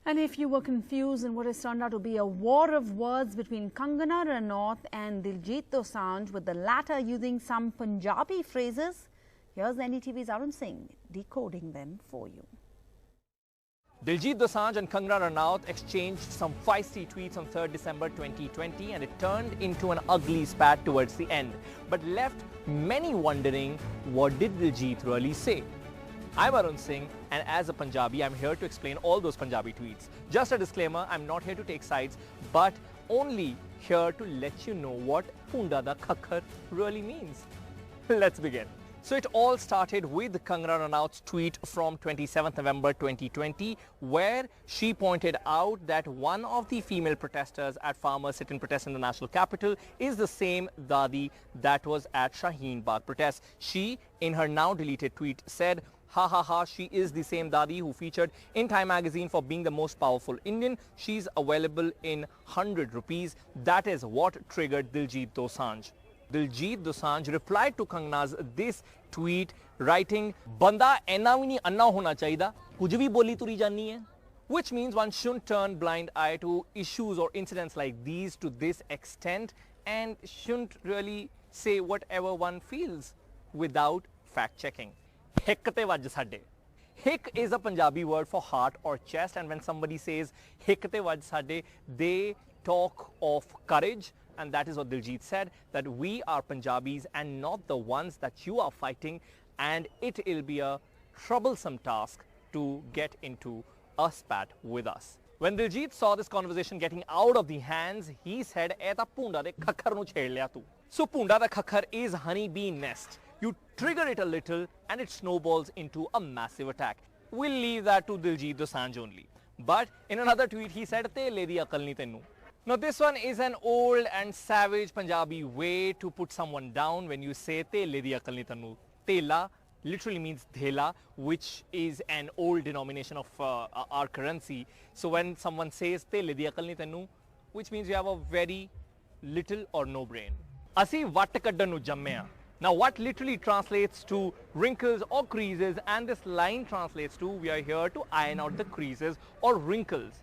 And if you were confused in what has turned out to be a war of words between Kangana, Ranaut and Diljit Dosanjh, with the latter using some Punjabi phrases, here's NDTV's Arun Singh decoding them for you. Diljit Dosanjh and Kangana Ranaut exchanged some feisty tweets on 3rd December 2020 and it turned into an ugly spat towards the end, but left many wondering, what did Diljit really say? I'm Arun Singh, and as a Punjabi, I'm here to explain all those Punjabi tweets. Just a disclaimer, I'm not here to take sides, but only here to let you know what Punda da Khakhar really means. Let's begin. So it all started with Kangana Ranaut's tweet from 27th November 2020, where she pointed out that one of the female protesters at farmers' sit-in protest in the national capital is the same Dadi that was at Shaheen Bagh protest. She, in her now deleted tweet, said, "Ha ha ha, she is the same Dadi who featured in Time magazine for being the most powerful Indian. She's available in 100 rupees. That is what triggered Diljit Dosanjh." Diljit Dosanjh replied to Kangana's this tweet writing, "Banda enna vi nahi anna hona chahida, kuch bhi boli turi janni hai." Which means one shouldn't turn blind eye to issues or incidents like these to this extent and shouldn't really say whatever one feels without fact-checking. Hik te vajj sade. Hik is a Punjabi word for heart or chest, and when somebody says hik te vajj sade, they talk of courage, and that is what Diljit said, that we are Punjabis and not the ones that you are fighting, and it will be a troublesome task to get into a spat with us. When Diljit saw this conversation getting out of the hands, he said, "Eh ta Punda de Khakhar nu chhed liya tu." So Punda da Khakhar is honeybee nest. You trigger it a little and it snowballs into a massive attack. We'll leave that to Diljit Dosanjh only. But in another tweet he said, "Tele di akal nahi tennu." Now this one is an old and savage Punjabi way to put someone down when you say "Tele di akal nahi tennu." Tela literally means dhela, which is an old denomination of our currency. So when someone says "Tele di akal nahi tennu," which means you have a very little or no brain. Asi vat kaddan nu jammya. Now what literally translates to wrinkles or creases, and this line translates to we are here to iron out the creases or wrinkles.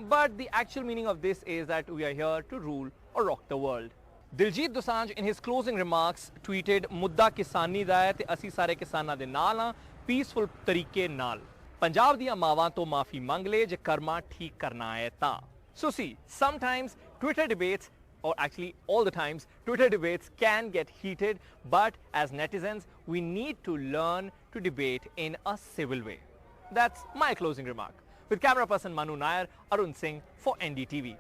But the actual meaning of this is that we are here to rule or rock the world. Diljit Dosanjh in his closing remarks tweeted, "Mudda kisani da hai te assi sare kisanan de naal haan, peaceful tarike naal. Punjab diyan maawan to maafi mang le je karma theek karna hai ta." So see, sometimes Twitter debates, or actually all the times, Twitter debates can get heated, but as netizens, we need to learn to debate in a civil way. That's my closing remark. With camera person Manu Nair, Arun Singh for NDTV.